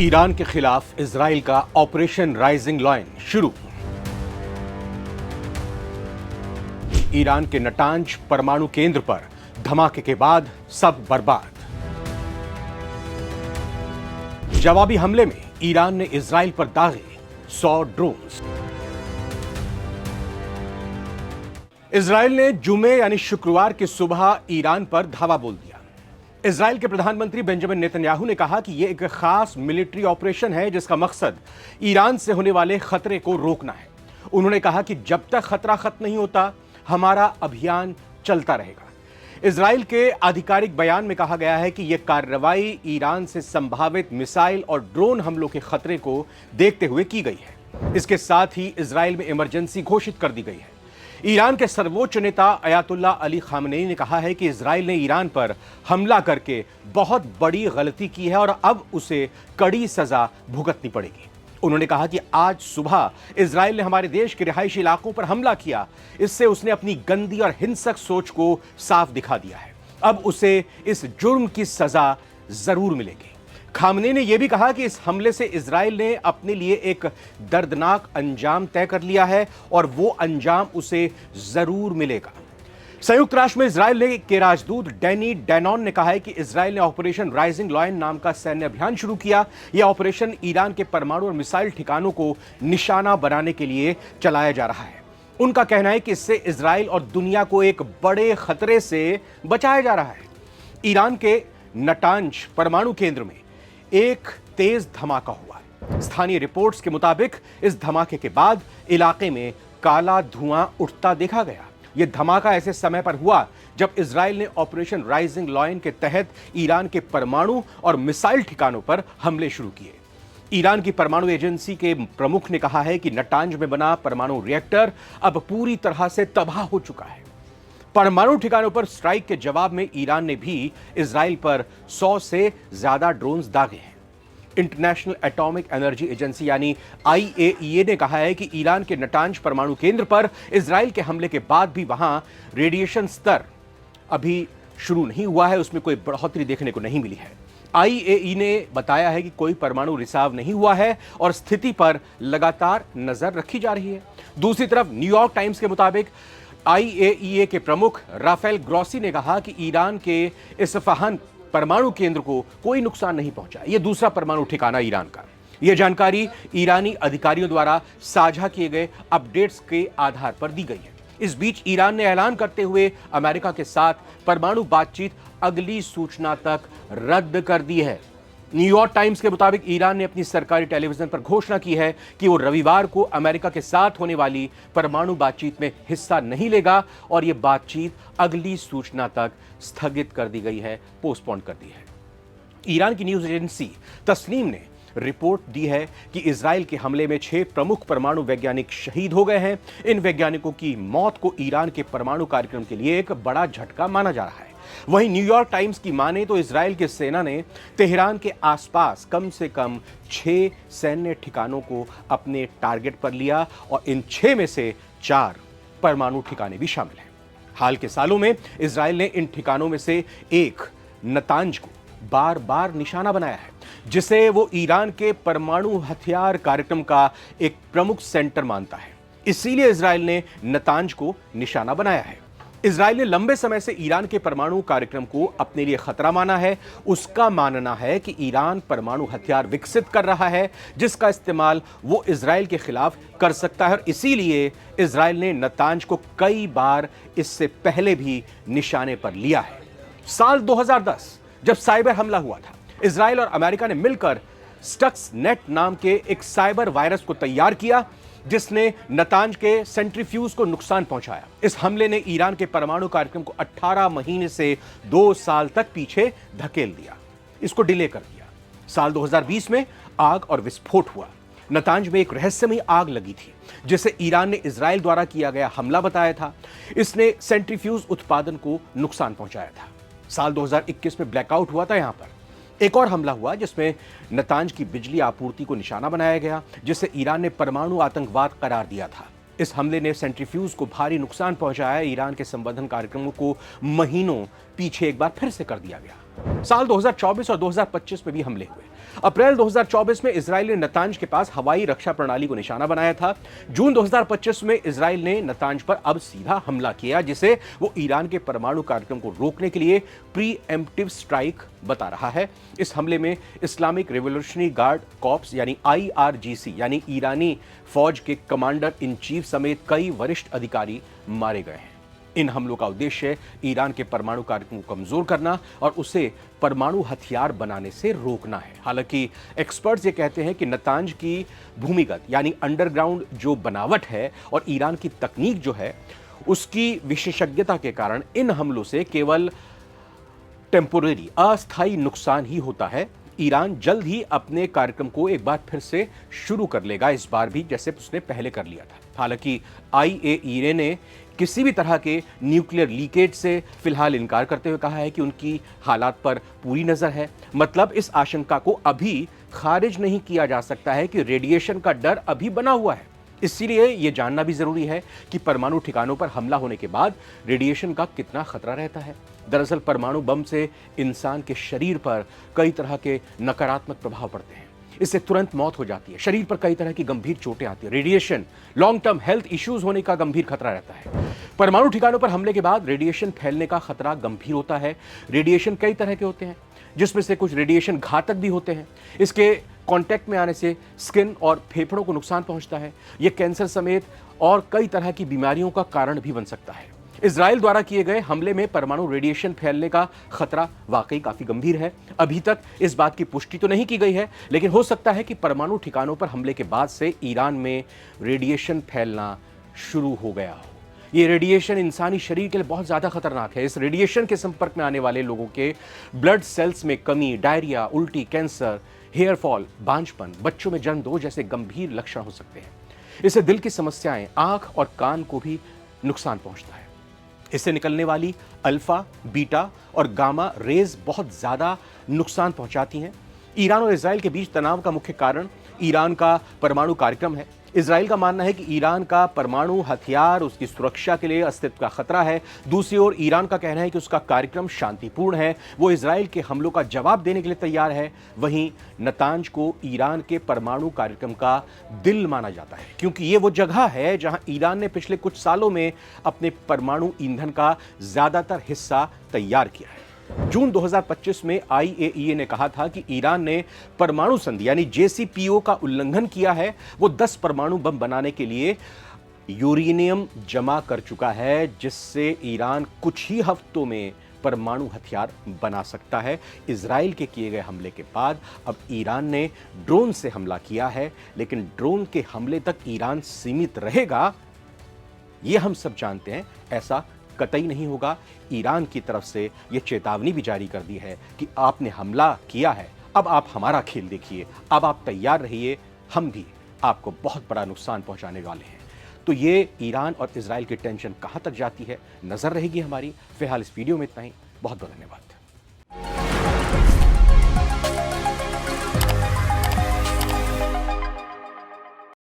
Iran के खिलाफ Israel का ऑपरेशन राइजिंग लायन शुरू। ईरान के नटांज परमाणु केंद्र पर धमाके के बाद सब बर्बाद। जवाबी हमले में ईरान ने इजराइल पर दागे 100 ड्रोन्स। इजराइल ने जुमे यानी शुक्रवार की सुबह ईरान पर धावा बोल दिया। इजराइल के प्रधानमंत्री बेंजामिन नेतन्याहू ने कहा कि यह एक खास मिलिट्री ऑपरेशन है जिसका मकसद ईरान से होने वाले खतरे को रोकना है। उन्होंने कहा कि जब तक खतरा खत्म नहीं होता हमारा अभियान चलता रहेगा। इजराइल के आधिकारिक बयान में कहा गया है कि यह कार्रवाई ईरान से संभावित मिसाइल और ड्रोन हमलों के खतरे को देखते हुए की गई है। इसके साथ ही इजराइल में इमरजेंसी घोषित कर दी गई है। ईरान के सर्वोच्च नेता अयातुल्लाह अली खामनेई ने कहा है कि इजराइल ने ईरान पर हमला करके बहुत बड़ी गलती की है और अब उसे कड़ी सजा भुगतनी पड़ेगी। उन्होंने कहा कि आज सुबह इजराइल ने हमारे देश के रिहायशी इलाकों पर हमला किया। इससे उसने अपनी गंदी और हिंसक सोच को साफ दिखा दिया है। अब उसे इस जुर्म की सजा जरूर मिलेगी। खामनेई ने यह भी कहा कि इस हमले से इजराइल ने अपने लिए एक दर्दनाक अंजाम तय कर लिया है और वो अंजाम उसे जरूर मिलेगा। संयुक्त राष्ट्र में इजराइल के राजदूत डैनी डैनॉन ने कहा है कि इजराइल ने ऑपरेशन राइजिंग लायन नाम का सैन्य अभियान शुरू किया। यह ऑपरेशन ईरान के परमाणु और मिसाइल ठिकानों को निशाना बनाने के लिए चलाया जा रहा है। उनका कहना है कि इससे इजराइल और दुनिया को एक बड़े खतरे से बचाया जा रहा है। ईरान के नटांज परमाणु केंद्र में एक तेज धमाका हुआ। स्थानीय रिपोर्ट्स के मुताबिक इस धमाके के बाद इलाके में काला धुआं उठता देखा गया। यह धमाका ऐसे समय पर हुआ जब इजराइल ने ऑपरेशन राइजिंग लायन के तहत ईरान के परमाणु और मिसाइल ठिकानों पर हमले शुरू किए। ईरान की परमाणु एजेंसी के प्रमुख ने कहा है कि नटांज में बना परमाणु रिएक्टर अब पूरी तरह से तबाह हो चुका है। परमाणु ठिकानों पर स्ट्राइक के जवाब में ईरान ने भी इजराइल पर 100 से ज्यादा ड्रोन्स दागे हैं। इंटरनेशनल एटॉमिक एनर्जी एजेंसी यानी IAEA ने कहा है कि ईरान के नटांज परमाणु केंद्र पर इजराइल के हमले के बाद भी वहां रेडिएशन स्तर अभी शुरू नहीं हुआ है, उसमें कोई बढ़ोतरी देखने को नहीं मिली है। IAEA ने बताया है कि कोई परमाणु रिसाव नहीं हुआ है और स्थिति पर लगातार नजर रखी जा रही है। दूसरी तरफ न्यूयॉर्क टाइम्स के मुताबिक IAEA के प्रमुख राफेल ग्रॉसी ने कहा कि ईरान के इस्फहान परमाणु केंद्र को कोई नुकसान नहीं पहुंचा। यह दूसरा परमाणु ठिकाना ईरान का। यह जानकारी ईरानी अधिकारियों द्वारा साझा किए गए अपडेट्स के आधार पर दी गई है। इस बीच ईरान ने ऐलान करते हुए अमेरिका के साथ परमाणु बातचीत अगली सूचना तक रद्द कर दी है। न्यूयॉर्क टाइम्स के मुताबिक ईरान ने अपनी सरकारी टेलीविजन पर घोषणा की है कि वो रविवार को अमेरिका के साथ होने वाली परमाणु बातचीत में हिस्सा नहीं लेगा और यह बातचीत अगली सूचना तक स्थगित कर दी गई है, पोस्टपोन कर दी है। ईरान की न्यूज एजेंसी तस्नीम ने रिपोर्ट दी है कि इजराइल के हमले में 6 प्रमुख परमाणु वैज्ञानिक शहीद हो गए हैं। इन वैज्ञानिकों की मौत को ईरान के परमाणु कार्यक्रम के लिए एक बड़ा झटका माना जा रहा है। वहीं न्यूयॉर्क टाइम्स की माने तो इजराइल की सेना ने तेहरान के आसपास कम से कम 6 सैन्य ठिकानों को अपने टारगेट पर लिया और इन 6 में से 4 परमाणु ठिकाने भी शामिल हैं। हाल के सालों में इजराइल ने इन ठिकानों में से एक नतांज को बार बार निशाना बनाया है, जिसे वो ईरान के परमाणु हथियार कार्यक्रम का एक प्रमुख सेंटर मानता है। इसीलिए इजराइल ने नतांज को निशाना बनाया है। इजराइल ने लंबे समय से ईरान के परमाणु कार्यक्रम को अपने लिए खतरा माना है। उसका मानना है कि ईरान परमाणु हथियार विकसित कर रहा है जिसका इस्तेमाल वो इजराइल के खिलाफ कर सकता है और इसीलिए इजराइल ने नतांज को कई बार इससे पहले भी निशाने पर लिया है। साल 2010 जब साइबर हमला हुआ था, इजराइल और अमेरिका ने मिलकर स्टक्सनेट नाम के एक साइबर वायरस को तैयार किया जिसने नतांज के सेंट्रीफ्यूज को नुकसान पहुंचाया। इस हमले ने ईरान के परमाणु कार्यक्रम को 18 महीने से 2 साल तक पीछे धकेल दिया, इसको डिले कर दिया। साल 2020 में आग और विस्फोट हुआ। नतांज में एक रहस्यमयी आग लगी थी जिसे ईरान ने इजराइल द्वारा किया गया हमला बताया था। इसने सेंट्रीफ्यूज उत्पादन को नुकसान पहुंचाया था। साल 2021 में ब्लैकआउट हुआ था। यहां पर एक और हमला हुआ जिसमें नतांज की बिजली आपूर्ति को निशाना बनाया गया, जिसे ईरान ने परमाणु आतंकवाद करार दिया था। इस हमले ने सेंट्रीफ्यूज को भारी नुकसान पहुंचाया। ईरान के संवर्धन कार्यक्रमों को महीनों पीछे एक बार फिर से कर दिया गया। साल 2024 और 2025 में भी हमले हुए। अप्रैल 2024 में इजराइल ने नतांज के पास हवाई रक्षा प्रणाली को निशाना बनाया था। जून 2025 में इजराइल ने नतांज पर अब सीधा हमला किया, जिसे वो ईरान के परमाणु कार्यक्रम को रोकने के लिए प्री एम्प्टिव स्ट्राइक बता रहा है। इस हमले में इस्लामिक रिवॉल्यूशनरी गार्ड कॉर्प्स यानी IRGC यानी ईरानी फौज के कमांडर इन चीफ समेत कई वरिष्ठ अधिकारी मारे गए हैं। इन हमलों का उद्देश्य ईरान के परमाणु कार्यक्रम को कमजोर करना और उसे परमाणु हथियार बनाने से रोकना है। हालांकि एक्सपर्ट्स ये कहते हैं कि नतांज की भूमिगत यानी अंडरग्राउंड जो बनावट है और ईरान की तकनीक जो है उसकी विशेषज्ञता के कारण इन हमलों से केवल टेम्पोररी अस्थायी नुकसान ही होता है। ईरान जल्द ही अपने कार्यक्रम को एक बार फिर से शुरू कर लेगा, इस बार भी जैसे उसने पहले कर लिया था। हालांकि IAEA ने किसी भी तरह के न्यूक्लियर लीकेज से फिलहाल इनकार करते हुए कहा है कि उनकी हालात पर पूरी नजर है। मतलब इस आशंका को अभी खारिज नहीं किया जा सकता है कि रेडिएशन का डर अभी बना हुआ है। इसलिए यह जानना भी जरूरी है कि परमाणु ठिकानों पर हमला होने के बाद रेडिएशन का कितना खतरा रहता है। दरअसल परमाणु बम से इंसान के शरीर पर कई तरह के नकारात्मक प्रभाव पड़ते हैं। इससे तुरंत मौत हो जाती है, शरीर पर कई तरह की गंभीर चोटें आती है, radiation long term health issues होने का गंभीर खतरा रहता है। परमाणु ठिकानों पर हमले के बाद रेडिएशन फैलने का खतरा गंभीर होता है। रेडिएशन कई तरह के होते हैं, जिसमें से कुछ रेडिएशन घातक भी होते हैं। इसके कांटेक्ट में आने से स्किन और फेफड़ों को नुकसान पहुंचता है। यह कैंसर समेत और कई तरह की बीमारियों का कारण भी बन सकता है। इजराइल द्वारा किए गए हमले में परमाणु रेडिएशन फैलने का खतरा वाकई काफी गंभीर है। अभी तक इस बात की पुष्टि तो नहीं की गई है, लेकिन हो सकता है कि परमाणु ठिकानों पर हमले के बाद से ईरान में रेडिएशन फैलना शुरू हो गया हो। ये रेडिएशन इंसानी शरीर के लिए बहुत ज्यादा खतरनाक है। इस रेडिएशन के संपर्क में आने वाले लोगों के ब्लड सेल्स में कमी, डायरिया, उल्टी, कैंसर, हेयर फॉल, बांझपन, बच्चों में जन्म जैसे गंभीर लक्षण हो सकते हैं। इससे दिल की समस्याएं, आंख और कान को भी नुकसान पहुंचता है। इससे निकलने वाली अल्फा, बीटा और गामा रेज बहुत ज्यादा नुकसान पहुंचाती हैं। ईरान और इजराइल के बीच तनाव का मुख्य कारण ईरान का परमाणु कार्यक्रम है। इजराइल का मानना है कि ईरान का परमाणु हथियार उसकी सुरक्षा के लिए अस्तित्व का खतरा है। दूसरी ओर ईरान का कहना है कि उसका कार्यक्रम शांतिपूर्ण है, वो इजराइल के हमलों का जवाब देने के लिए तैयार है। वहीं नतांज को ईरान के परमाणु कार्यक्रम का दिल माना जाता है, क्योंकि ये वो जगह है जहां ईरान ने पिछले कुछ सालों में अपने परमाणु ईंधन का ज्यादातर हिस्सा तैयार किया है। जून 2025 में IAEA ने कहा था कि ईरान ने परमाणु संधि यानी JCPO का उल्लंघन किया है। वो 10 परमाणु बम बनाने के लिए यूरेनियम जमा कर चुका है, जिससे ईरान कुछ ही हफ्तों में परमाणु हथियार बना सकता है। इजराइल के किए गए हमले के बाद अब ईरान ने ड्रोन से हमला किया है, लेकिन ड्रोन के हमले तक ईरान सीमित रहेगा, ये हम सब जानते हैं, ऐसा कतई नहीं होगा। ईरान की तरफ से यह चेतावनी भी जारी कर दी है कि आपने हमला किया है, अब आप हमारा खेल देखिए, अब आप तैयार रहिए, हम भी आपको बहुत बड़ा नुकसान पहुंचाने वाले हैं। तो ये ईरान और इजराइल की टेंशन कहां तक जाती है, नजर रहेगी हमारी। फिलहाल इस वीडियो में इतना ही। बहुत बहुत धन्यवाद।